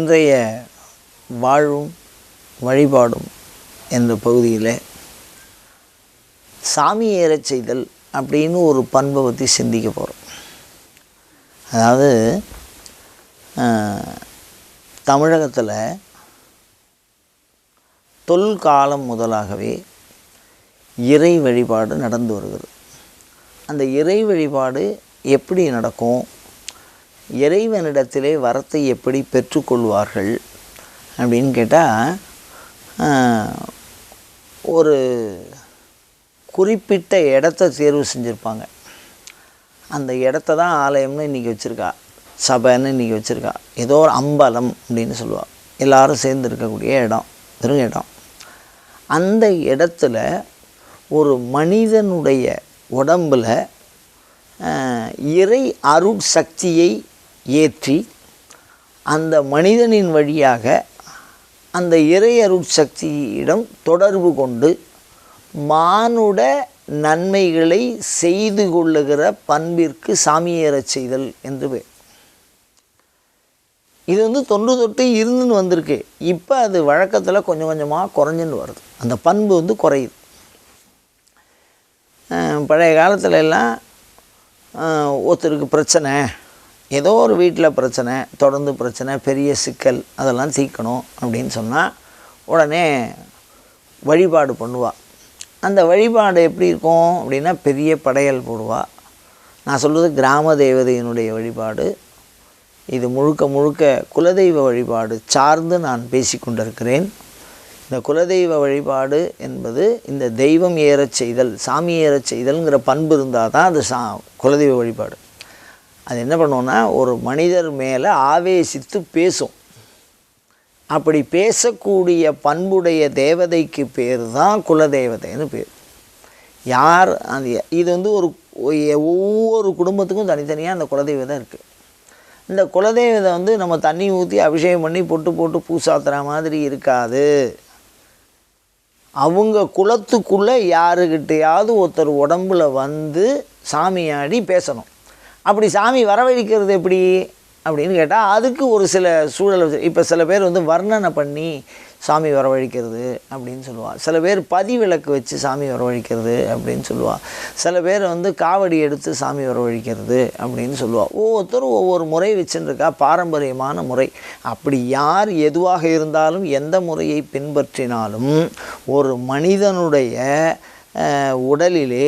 இன்றைய வாழ்வும் வழிபாடும் என்ற பகுதியில் சாமி ஏறச் செய்தல் அப்படின்னு ஒரு பண்பை பற்றி சிந்திக்க போகிறோம். அதாவது தமிழகத்தில் தொல்காலம் முதலாகவே இறை வழிபாடு நடந்து வருகிறது. அந்த இறை வழிபாடு எப்படி நடக்கும், இறைவனிடத்திலே வரத்தை எப்படி பெற்றுக்கொள்வார்கள் அப்படின்னு கேட்டால், ஒரு குறிப்பிட்ட இடத்த தேர்வு செஞ்சுருப்பாங்க. அந்த இடத்த தான் ஆலயம்னு இன்றைக்கி வச்சுருக்கா, சபைன்னு இன்றைக்கி வச்சுருக்கா. ஏதோ ஒரு அம்பலம் அப்படின்னு சொல்லுவாள். எல்லோரும் சேர்ந்து இருக்கக்கூடிய இடம், வெறும் இடம். அந்த இடத்துல ஒரு மனிதனுடைய உடம்பில் இறை அருட் சக்தியை ஏற்றி அந்த மனிதனின் வழியாக அந்த இறை அருட் சக்தியிடம் தொடர்பு கொண்டு மானுட நன்மைகளை செய்து கொள்ளுகிற பண்பிற்கு சாமியேறச் செய்தல் என்று பேர். இது தொன்று தொட்டு இருந்துன்னு வந்திருக்கு. இப்போ அது வழக்கத்தில் கொஞ்சம் கொஞ்சமாக குறைஞ்சுன்னு வருது. அந்த பண்பு குறையுது. பழைய காலத்துல எல்லாம் ஒருத்தருக்கு பிரச்சனை, ஏதோ ஒரு வீட்டில் பிரச்சனை, தொடர்ந்து பிரச்சனை, பெரிய சிக்கல், அதெல்லாம் தீர்க்கணும் அப்படின்னு சொன்னால் உடனே வழிபாடு பண்ணுவாள். அந்த வழிபாடு எப்படி இருக்கும் அப்படின்னா, பெரிய படையல் போடுவாள். நான் சொல்கிறது கிராம தேவதையினுடைய வழிபாடு. இது முழுக்க முழுக்க குலதெய்வ வழிபாடு சார்ந்து நான் பேசி கொண்டிருக்கிறேன். இந்த குலதெய்வ வழிபாடு என்பது இந்த தெய்வம் ஏறச் செய்தல், சாமி ஏறச் செய்தல்ங்கிற பண்பு இருந்தால் தான் அது குலதெய்வ வழிபாடு. அது என்ன பண்ணுவோன்னா, ஒரு மனிதர் மேலே ஆவேசித்து பேசும். அப்படி பேசக்கூடிய பண்புடைய தேவதைக்கு பேர் தான் குலதெய்வதைன்னு பேர். யார் அந்த இது ஒரு ஒவ்வொரு குடும்பத்துக்கும் தனித்தனியாக அந்த குலதெய்வதை இருக்குது. இந்த குலதெய்வத்தை நம்ம தண்ணி ஊற்றி அபிஷேகம் பண்ணி பொட்டு போட்டு பூசாத்துற மாதிரி இருக்காது. அவங்க குலத்துக்குள்ளே யாருக்கிட்டையாவது ஒருத்தர் உடம்பில் சாமியாடி பேசணும். அப்படி சாமி வரவழைக்கிறது எப்படி அப்படின்னு கேட்டால், அதுக்கு ஒரு சில சூழல். இப்போ சில பேர் வர்ணனை பண்ணி சாமி வரவழைக்கிறது அப்படின்னு சொல்லுவாள். சில பேர் பதிவிளக்கு வச்சு சாமி வரவழைக்கிறது அப்படின்னு சொல்லுவாள். சில பேர் காவடி எடுத்து சாமி வரவழைக்கிறது அப்படின்னு சொல்லுவாள். ஒவ்வொருத்தரும் ஒவ்வொரு முறை வச்சுருக்கா, பாரம்பரியமான முறை. அப்படி யார் எதுவாக இருந்தாலும் எந்த முறையை பின்பற்றினாலும் ஒரு மனிதனுடைய உடலிலே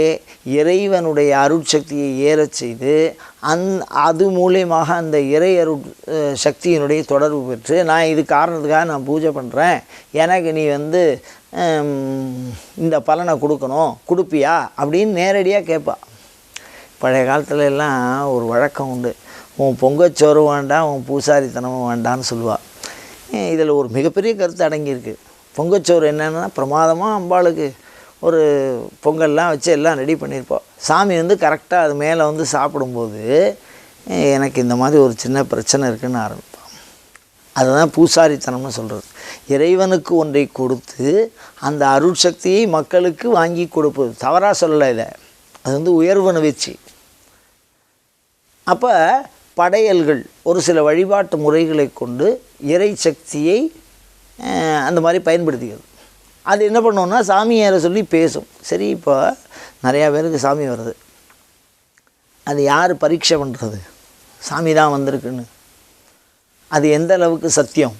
இறைவனுடைய அருட்சக்தியை ஏறச் செய்து அது மூலியமாக அந்த இறை அருட் சக்தியினுடைய தொடர்பு பெற்று, நான் இது காரணத்துக்காக நான் பூஜை பண்ணுறேன், எனக்கு நீ இந்த பலனை கொடுக்கணும், கொடுப்பியா அப்படின்னு நேரடியாக கேட்பா. பழைய காலத்துல எல்லாம் ஒரு வழக்கம் உண்டு, உன் பொங்கச்சோறு வேண்டாம், உன் பூசாரித்தனமும் வேண்டான்னு சொல்லுவாள். இதில் ஒரு மிகப்பெரிய கருத்து அடங்கியிருக்கு. பொங்கச்சோறு என்னென்னா, பிரமாதமாக அம்பாளுக்கு ஒரு பொங்கல்லாம் வச்சு எல்லாம் ரெடி பண்ணியிருப்போம். சாமி கரெக்டாக அது மேலே சாப்பிடும்போது எனக்கு இந்த மாதிரி ஒரு சின்ன பிரச்சனை இருக்குதுன்னு ஆரம்பிப்போம். அதுதான் பூசாரித்தனம்னு சொல்கிறது. இறைவனுக்கு ஒன்றை கொடுத்து அந்த அருட்சக்தியை மக்களுக்கு வாங்கி கொடுப்பது. தவறாக சொல்லலை இதை, அது உயர்வு நிகழ்ச்சி. அப்போ படையல்கள் ஒரு சில வழிபாட்டு முறைகளை கொண்டு இறை சக்தியை அந்த மாதிரி பயன்படுத்திக்கிறது. அது என்ன பண்ணோன்னா, சாமி ஏற சொல்லி பேசும். சரி, இப்போ நிறையா பேருக்கு சாமி வருது. அது யார் பரீட்சை பண்ணுறது? சாமி தான் வந்திருக்குன்னு. அது எந்த அளவுக்கு சத்தியம்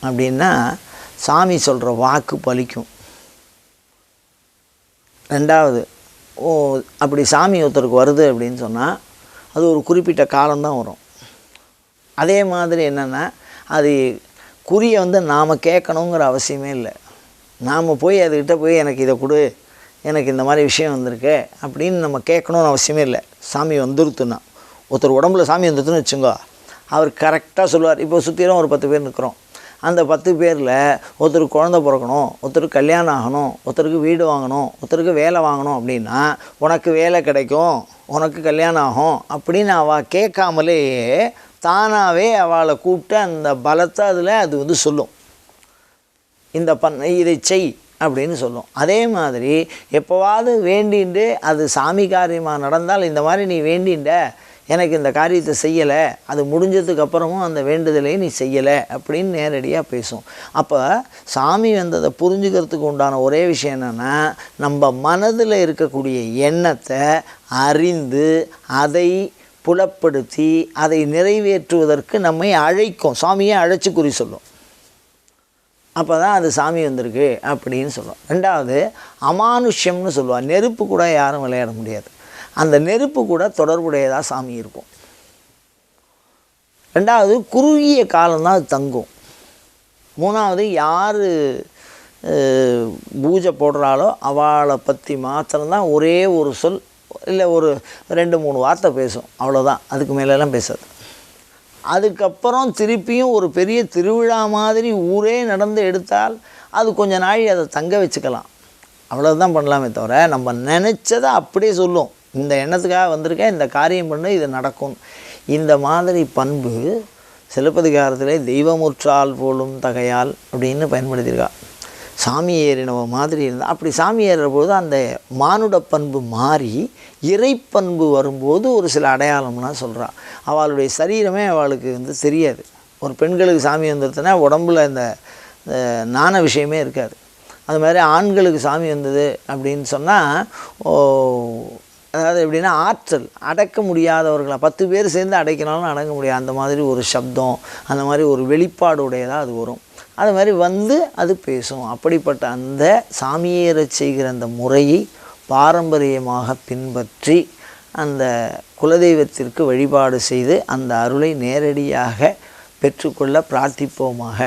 அப்படின்னா, சாமி சொல்கிற வாக்கு பலிக்கும். ரெண்டாவது, அப்படி சாமி ஒருத்தருக்கு வருது அப்படின்னு சொன்னால் அது ஒரு குறிப்பிட்ட காலம்தான் வரும். அதே மாதிரி என்னென்னா, அது குறியை நாம் கேட்கணுங்கிற அவசியமே இல்லை. நாம் போய் அதுக்கிட்ட போய் எனக்கு இதை கொடு, எனக்கு இந்த மாதிரி விஷயம் வந்திருக்கு அப்படின்னு நம்ம கேட்கணுன்னு அவசியமே இல்லை. சாமி வந்துருத்துன்னா, ஒருத்தர் உடம்புல சாமி வந்துருத்துன்னு வச்சுங்கோ, அவர் கரெக்டாக சொல்லுவார். இப்போ சுற்றிலும் ஒரு 10 பேர் நிற்கிறோம். அந்த 10 பேரில் ஒருத்தருக்கு குழந்தை பிறக்கணும், ஒருத்தருக்கு கல்யாணம் ஆகணும், ஒருத்தருக்கு வீடு வாங்கணும், ஒருத்தருக்கு வேலை வாங்கணும் அப்படின்னா, உனக்கு வேலை கிடைக்கும், உனக்கு கல்யாணம் ஆகும் அப்படின்னு அவள் கேட்காமலேயே தானாகவே அவளை கூப்பிட்டு அந்த பலத்தை அதில் அது சொல்லும். இந்த இதை செய் அப்படின்னு சொல்லும். அதே மாதிரி எப்போவாவது வேண்டிண்டு அது சாமி காரியமாக நடந்தால், இந்த மாதிரி நீ வேண்டிண்ட எனக்கு இந்த காரியத்தை செய்யலை, அது முடிஞ்சதுக்கப்புறமும் அந்த வேண்டுதலை நீ செய்யலை அப்படின்னு நேரடியாக பேசும். அப்போ சாமி வந்ததை புரிஞ்சுக்கிறதுக்கு உண்டான ஒரே விஷயம் என்னென்னா, நம்ம மனதில் இருக்கக்கூடிய எண்ணத்தை அறிந்து அதை புலப்படுத்தி அதை நிறைவேற்றுவதற்கு நம்மை அழைக்கும். சாமியை அழைச்சி குறி சொல்லும். அப்போ தான் அது சாமி வந்திருக்கு அப்படின்னு சொல்லுவோம். ரெண்டாவது அமானுஷ்யம்னு சொல்லுவாள். நெருப்பு கூட யாரும் விளையாட முடியாது. அந்த நெருப்பு கூட தொடர்புடையதாக சாமி இருக்கும். ரெண்டாவது குறுகிய காலம்தான் அது தங்கும். மூணாவது யார் பூஜை போடுறாளோ அவளை பற்றி மாத்திரம்தான் ஒரே ஒரு சொல் இல்லை ஒரு 2-3 வார்த்தை பேசும், அவ்வளோதான். அதுக்கு மேலெல்லாம் பேசாது. அதுக்கப்புறம் திருப்பியும் ஒரு பெரிய திருவிழா மாதிரி ஊரே நடந்து எடுத்தால் அது கொஞ்ச நாள் அதை தங்க வச்சுக்கலாம், அவ்வளோதான் பண்ணலாமே தவிர நம்ம நினச்சதை அப்படியே சொல்லும். இந்த எண்ணத்துக்காக வந்திருக்கேன், இந்த காரியம் பண்ணு, இது நடக்கும். இந்த மாதிரி பண்பு சிலப்பதிகாரத்திலே தெய்வமுற்றால் போலும் தகையால் அப்படின்னு பயன்படுத்தியிருக்கா. சாமி ஏறினவ மாதிரி இருந்தால் அப்படி சாமி ஏறுற போது அந்த மானுட பண்பு மாறி இறைப்பண்பு வரும்போது ஒரு சில அடையாளம்லாம் சொல்கிறா. அவளுடைய சரீரமே அவளுக்கு தெரியாது. ஒரு பெண்களுக்கு சாமி வந்துடுதுன்னா உடம்புல இந்த நாண விஷயமே இருக்காது. அது மாதிரி ஆண்களுக்கு சாமி வந்தது அப்படின்னு சொன்னால், அதாவது எப்படின்னா ஆற்றல் அடக்க முடியாதவர்களாக 10 பேர் சேர்ந்து அடைக்கினாலும் அடக்க முடியாது. அந்த மாதிரி ஒரு சப்தம், அந்த மாதிரி ஒரு வெளிப்பாடு உடையதாக அது வரும். அது மாதிரி அது பேசும். அப்படிப்பட்ட அந்த சாமியேறச் செய்கிற அந்த முறையை பாரம்பரியமாக பின்பற்றி அந்த குலதெய்வத்திற்கு வழிபாடு செய்து அந்த அருளை நேரடியாக பெற்றுக்கொள்ள பிரார்த்திப்போமாக.